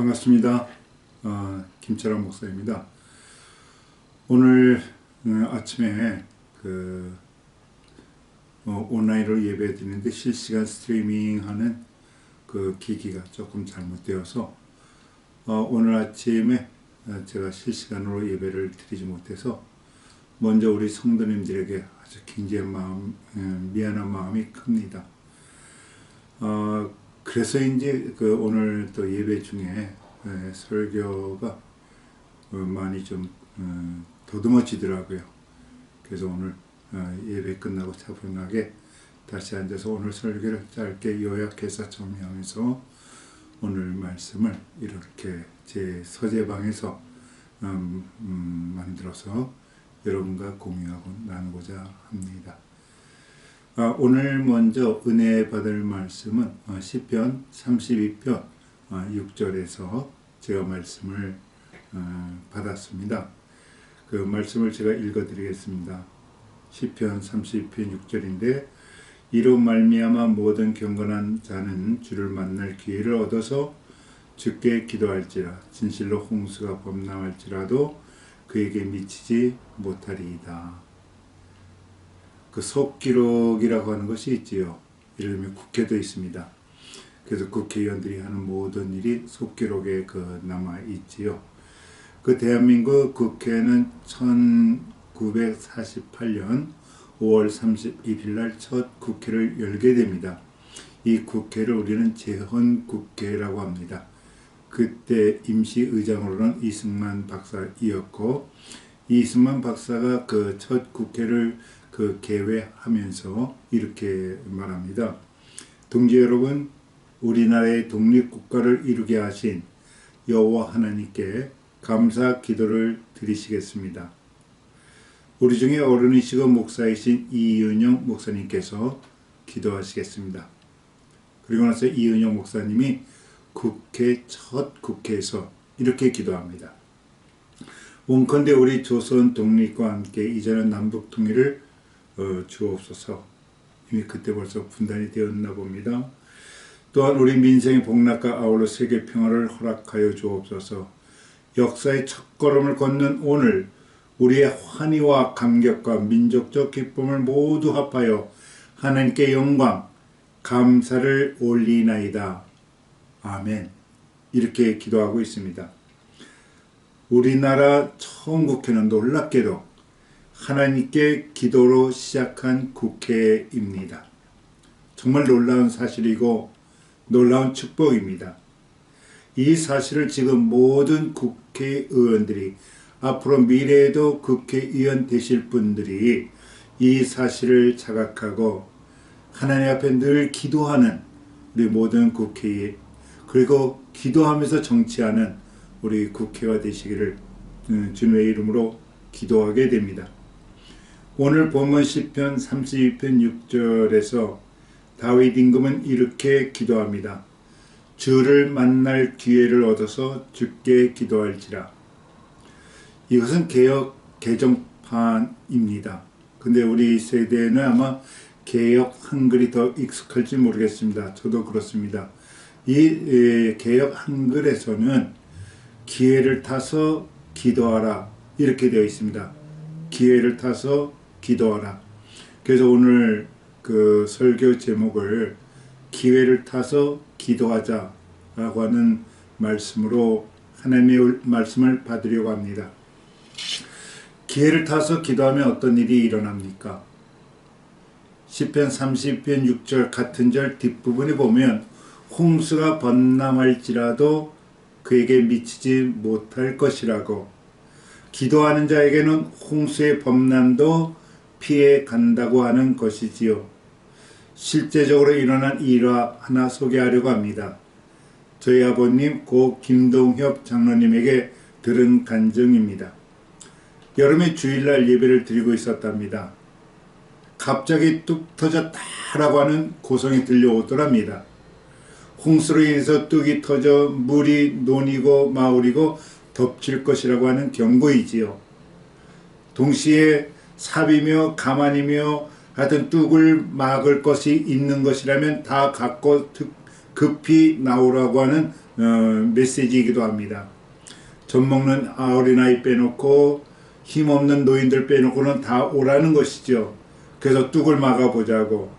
반갑습니다. 김철환 목사입니다. 오늘 아침에 온라인으로 예배 드리는데 실시간 스트리밍하는 그 기기가 조금 잘못되어서 오늘 아침에 제가 실시간으로 예배를 드리지 못해서 먼저 우리 성도님들에게 아주 굉장히 미안한 마음이 큽니다. 그래서 이제 오늘 또 예배 중에 설교가 많이 좀 더듬어지더라고요. 그래서 오늘 예배 끝나고 차분하게 다시 앉아서 오늘 설교를 짧게 요약해서 정리하면서 오늘 말씀을 이렇게 제 서재방에서 만들어서 여러분과 공유하고 나누고자 합니다. 오늘 먼저 은혜 받을 말씀은 시편 32편 6절에서 제가 말씀을 받았습니다. 그 말씀을 제가 읽어드리겠습니다. 시편 32편 6절인데 이로 말미암아 모든 경건한 자는 주를 만날 기회를 얻어서 주께 기도할지라 진실로 홍수가 범람할지라도 그에게 미치지 못하리이다. 그 속기록이라고 하는 것이 있지요. 예를 들면 국회도 있습니다. 그래서 국회의원들이 하는 모든 일이 속기록에 남아 있지요. 그 대한민국 국회는 1948년 5월 31일 날 첫 국회를 열게 됩니다. 이 국회를 우리는 재헌국회라고 합니다. 그때 임시의장으로는 이승만 박사이었고, 이승만 박사가 그 첫 국회를 개회하면서 이렇게 말합니다. 동지 여러분, 우리나라의 독립국가를 이루게 하신 여호와 하나님께 감사 기도를 드리시겠습니다. 우리 중에 어른이시고 목사이신 이은영 목사님께서 기도하시겠습니다. 그리고 나서 이은영 목사님이 국회 첫 국회에서 이렇게 기도합니다. 원컨대 우리 조선 독립과 함께 이제는 남북 통일을 주옵소서. 이미 그때 벌써 분단이 되었나 봅니다. 또한 우리 민생의 복락과 아울러 세계 평화를 허락하여 주옵소서. 역사의 첫걸음을 걷는 오늘 우리의 환희와 감격과 민족적 기쁨을 모두 합하여 하나님께 영광, 감사를 올리나이다. 아멘. 이렇게 기도하고 있습니다. 우리나라 처음 국회는 놀랍게도 하나님께 기도로 시작한 국회입니다. 정말 놀라운 사실이고 놀라운 축복입니다. 이 사실을 지금 모든 국회의원들이, 앞으로 미래에도 국회의원 되실 분들이 이 사실을 자각하고 하나님 앞에 늘 기도하는 우리 모든 국회의, 그리고 기도하면서 정치하는 우리 국회가 되시기를 주님의 이름으로 기도하게 됩니다. 오늘 본문 시편 32편 6절에서 다윗 임금은 이렇게 기도합니다. 주를 만날 기회를 얻어서 주께 기도할지라. 이것은 개혁 개정판입니다. 근데 우리 세대는 아마 개혁 한글이 더 익숙할지 모르겠습니다. 저도 그렇습니다. 이 개혁 한글에서는 기회를 타서 기도하라 이렇게 되어 있습니다. 기회를 타서 기도하라. 그래서 오늘 그 설교 제목을 기회를 타서 기도하자 라고 하는 말씀으로 하나님의 말씀을 받으려고 합니다. 기회를 타서 기도하면 어떤 일이 일어납니까? 시편 30편 6절 같은 절 뒷부분에 보면 홍수가 범람할지라도 그에게 미치지 못할 것이라고, 기도하는 자에게는 홍수의 범람도 피해 간다고 하는 것이지요. 실제적으로 일어난 일화 하나 소개하려고 합니다. 저희 아버님 고 김동협 장로님에게 들은 간증입니다. 여름에 주일날 예배를 드리고 있었답니다. 갑자기 뚝 터졌다라고 하는 고성이 들려오더랍니다. 홍수로 인해서 뚝이 터져 물이 논이고 마을이고 덮칠 것이라고 하는 경고이지요. 동시에 삽이며 가만이며 하여튼 뚝을 막을 것이 있는 것이라면 다 갖고 급히 나오라고 하는 메시지이기도 합니다. 젖 먹는 어린아이 빼놓고 힘없는 노인들 빼놓고는 다 오라는 것이죠. 그래서 뚝을 막아보자고.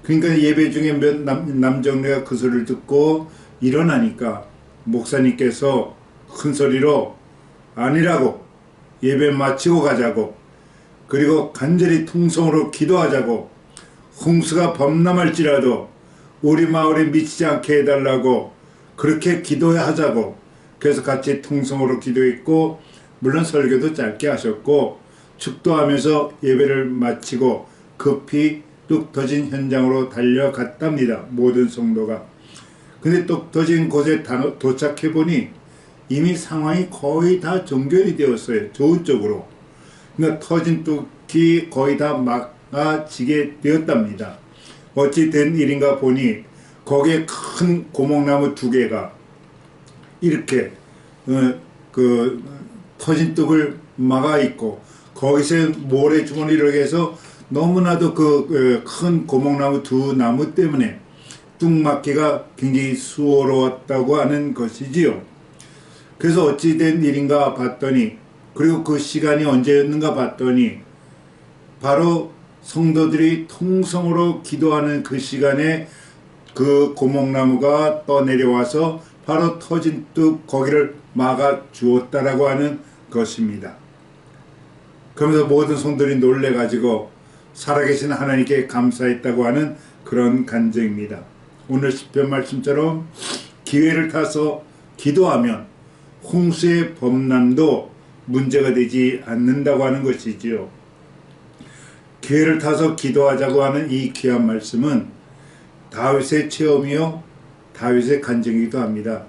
그러니까 예배 중에 몇 남정네가 그 소리를 듣고 일어나니까 목사님께서 큰 소리로 아니라고, 예배 마치고 가자고, 그리고 간절히 통성으로 기도하자고, 홍수가 범람할지라도 우리 마을에 미치지 않게 해달라고 그렇게 기도하자고. 그래서 같이 통성으로 기도했고, 물론 설교도 짧게 하셨고, 축도하면서 예배를 마치고 급히 뚝 터진 현장으로 달려갔답니다. 모든 성도가. 근데 뚝 터진 곳에 도착해보니 이미 상황이 거의 다 종결이 되었어요. 좋은 쪽으로. 그러니까 터진 뚝이 거의 다 막아지게 되었답니다. 어찌 된 일인가 보니 거기에 큰 고목나무 2개가 이렇게 터진 뚝을 막아 있고, 거기서 모래주머니를 해서 너무나도 큰 고목나무 2 나무 때문에 뚝 막기가 굉장히 수월했다고 하는 것이지요. 그래서 어찌 된 일인가 봤더니, 그리고 그 시간이 언제였는가 봤더니 바로 성도들이 통성으로 기도하는 그 시간에 그 고목나무가 떠내려와서 바로 터진 뚝 거기를 막아 주었다라고 하는 것입니다. 그러면서 모든 성도들이 놀래가지고 살아계신 하나님께 감사했다고 하는 그런 간증입니다. 오늘 시편 말씀처럼 기회를 타서 기도하면 홍수의 범람도 문제가 되지 않는다고 하는 것이지요. 기회를 타서 기도하자고 하는 이 귀한 말씀은 다윗의 체험이요 다윗의 간증이기도 합니다.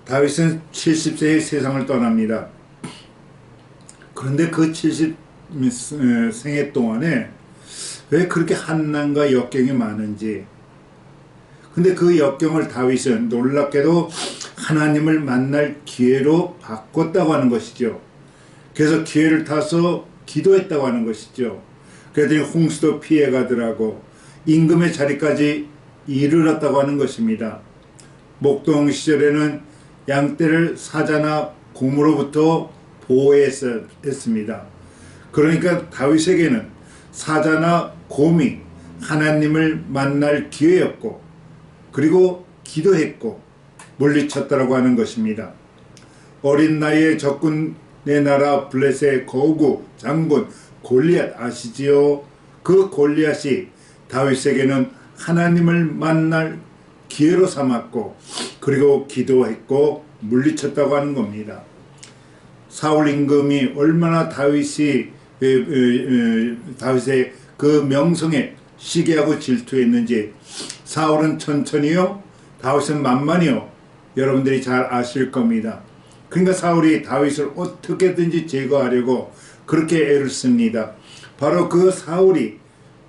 다윗은 70세에 세상을 떠납니다. 그런데 그 70생애 동안에 왜 그렇게 한난과 역경이 많은지, 근데 그 역경을 다윗은 놀랍게도 하나님을 만날 기회로 바꿨다고 하는 것이죠. 그래서 기회를 타서 기도했다고 하는 것이죠. 그랬더니 홍수도 피해가더라고 임금의 자리까지 이르렀다고 하는 것입니다. 목동 시절에는 양떼를 사자나 곰으로부터 보호했습니다. 그러니까 다윗에게는 사자나 곰이 하나님을 만날 기회였고, 그리고 기도했고 물리쳤다라고 하는 것입니다. 어린 나이에 적군의 나라 블레셋의 거구 장군 골리앗 아시지요? 그 골리앗이 다윗에게는 하나님을 만날 기회로 삼았고, 그리고 기도했고 물리쳤다고 하는 겁니다. 사울 임금이 얼마나 다윗의 그 명성에 시기하고 질투했는지, 사울은 천천히요, 다윗은 만만히요, 여러분들이 잘 아실 겁니다. 그러니까 사울이 다윗을 어떻게든지 제거하려고 그렇게 애를 씁니다. 바로 그 사울이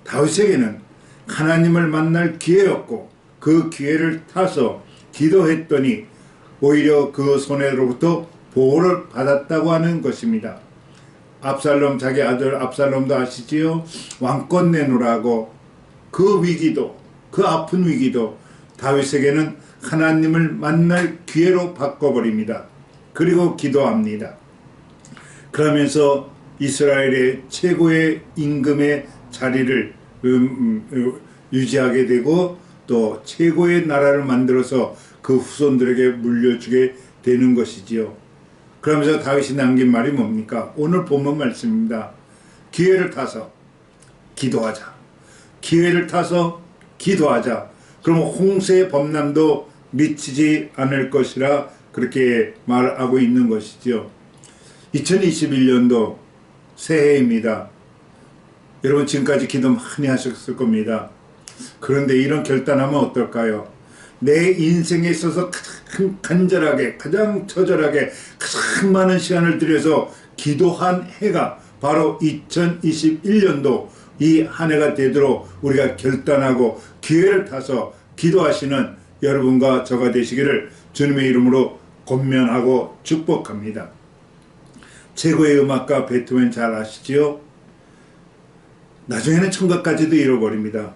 다윗에게는 하나님을 만날 기회였고, 그 기회를 타서 기도했더니 오히려 그 손해로부터 보호를 받았다고 하는 것입니다. 압살롬, 자기 아들 압살롬도 아시지요? 왕권 내놓으라고 그 위기도, 그 아픈 위기도 다윗에게는 하나님을 만날 기회로 바꿔버립니다. 그리고 기도합니다. 그러면서 이스라엘의 최고의 임금의 자리를 유지하게 되고, 또 최고의 나라를 만들어서 그 후손들에게 물려주게 되는 것이지요. 그러면서 다윗이 남긴 말이 뭡니까? 오늘 본문 말씀입니다. 기회를 타서 기도하자. 기회를 타서 기도하자. 그러면 홍수의 범람도 미치지 않을 것이라 그렇게 말하고 있는 것이죠. 2021년도 새해입니다. 여러분 지금까지 기도 많이 하셨을 겁니다. 그런데 이런 결단하면 어떨까요? 내 인생에 있어서 가장 간절하게, 가장 처절하게, 가장 많은 시간을 들여서 기도한 해가 바로 2021년도 이 한 해가 되도록 우리가 결단하고 기회를 타서 기도하시는 여러분과 저가 되시기를 주님의 이름으로 권면하고 축복합니다. 최고의 음악가 베토벤 잘 아시지요? 나중에는 청각까지도 잃어버립니다.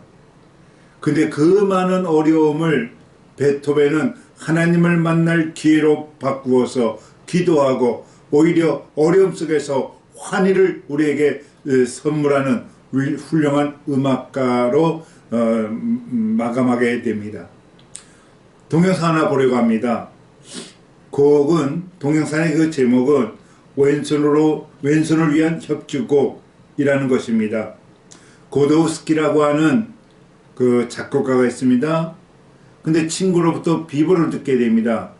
근데 그 많은 어려움을 베토벤은 하나님을 만날 기회로 바꾸어서 기도하고 오히려 어려움 속에서 환희를 우리에게 선물하는 훌륭한 음악가로 마감하게 됩니다. 동영상 하나 보려고 합니다. 곡은, 동영상의 그 제목은 왼손을 위한 협주곡이라는 것입니다. 고도우스키라고 하는 그 작곡가가 있습니다. 근데 친구로부터 비보를 듣게 됩니다.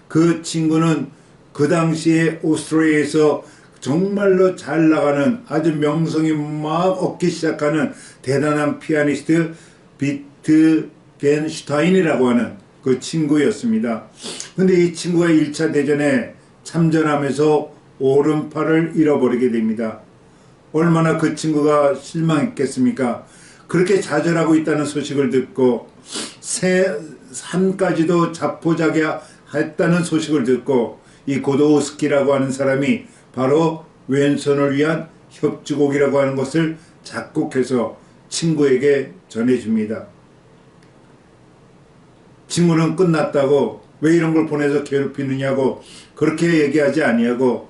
그 친구는 그 당시에 오스트리아에서 정말로 잘 나가는, 아주 명성이 막 얻기 시작하는 대단한 피아니스트 비트겐슈타인이라고 하는 그 친구였습니다. 근데 이 친구가 1차 대전에 참전하면서 오른팔을 잃어버리게 됩니다. 얼마나 그 친구가 실망했겠습니까? 그렇게 좌절하고 있다는 소식을 듣고 산까지도 자포자기했다는 소식을 듣고 이 고도우스키라고 하는 사람이 바로 왼손을 위한 협주곡이라고 하는 것을 작곡해서 친구에게 전해줍니다. 친구는 끝났다고, 왜 이런 걸 보내서 괴롭히느냐고 그렇게 얘기하지 아니하고,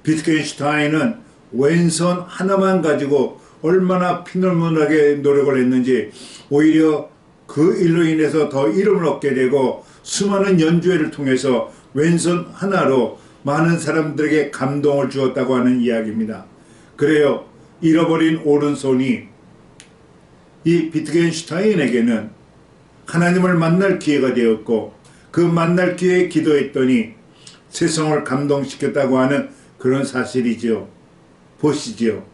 비트겐슈타인은 왼손 하나만 가지고 얼마나 피눈물나게 노력을 했는지, 오히려 그 일로 인해서 더 이름을 얻게 되고 수많은 연주회를 통해서 왼손 하나로 많은 사람들에게 감동을 주었다고 하는 이야기입니다. 그래요, 잃어버린 오른손이 이 비트겐슈타인에게는 하나님을 만날 기회가 되었고, 그 만날 기회에 기도했더니 세상을 감동시켰다고 하는 그런 사실이지요. 보시지요.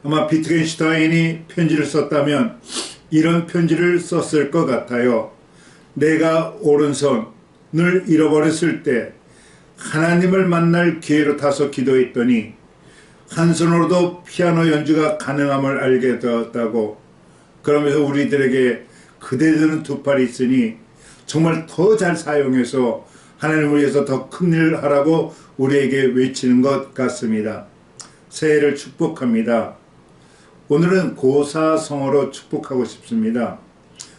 아마 비트겐슈타인이 편지를 썼다면 이런 편지를 썼을 것 같아요. 내가 오른손을 잃어버렸을 때 하나님을 만날 기회로 타서 기도했더니 한 손으로도 피아노 연주가 가능함을 알게 되었다고. 그러면서 우리들에게 그대들은 두 팔이 있으니 정말 더 잘 사용해서 하나님을 위해서 더 큰 일을 하라고 우리에게 외치는 것 같습니다. 새해를 축복합니다. 오늘은 고사성어로 축복하고 싶습니다.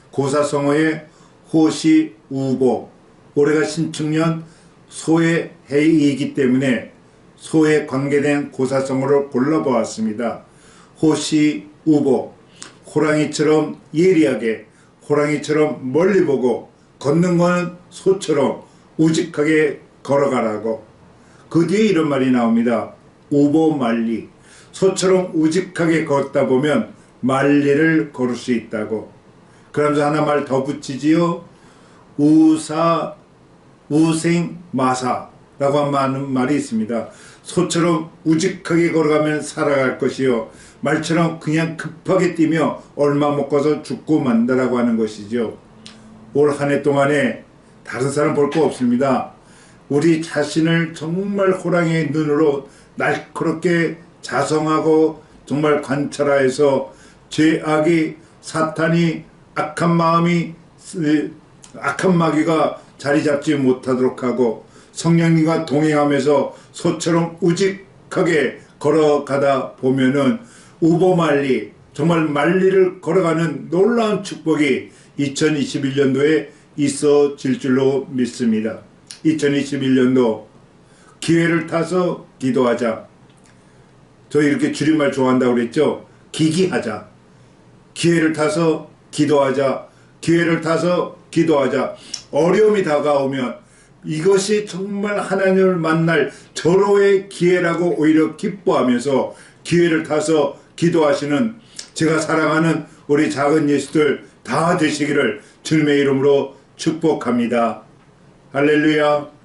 고사성어의 호시 우보, 올해가 신축년 소의 해이기 때문에 소에 관계된 고사성어를 골라보았습니다. 호시 우보, 호랑이처럼 예리하게, 호랑이처럼 멀리 보고 걷는 거는 소처럼 우직하게 걸어가라고. 그 뒤에 이런 말이 나옵니다. 우보 말리, 소처럼 우직하게 걷다 보면 말리를 걸을 수 있다고. 그러면서 하나 말 더 붙이지요. 우생마사라고 하는 말이 있습니다. 소처럼 우직하게 걸어가면 살아갈 것이요, 말처럼 그냥 급하게 뛰며 얼마 못 가서 죽고 만다라고 하는 것이죠. 올 한 해 동안에 다른 사람 볼 거 없습니다. 우리 자신을 정말 호랑이의 눈으로 날카롭게 자성하고 정말 관찰하여서 죄악이 사탄이 악한 마음이 악한 마귀가 자리 잡지 못하도록 하고 성령님과 동행하면서 소처럼 우직하게 걸어가다 보면은 우보말리 정말 만리를 걸어가는 놀라운 축복이 2021년도에 있어질 줄로 믿습니다. 2021년도 기회를 타서 기도하자. 저 이렇게 줄임말 좋아한다고 그랬죠. 기기하자. 기회를 타서 기도하자. 기회를 타서 기도하자. 어려움이 다가오면 이것이 정말 하나님을 만날 절호의 기회라고 오히려 기뻐하면서 기회를 타서 기도하시는 제가 사랑하는 우리 작은 예수들 다 되시기를 주님의 이름으로 축복합니다. 할렐루야.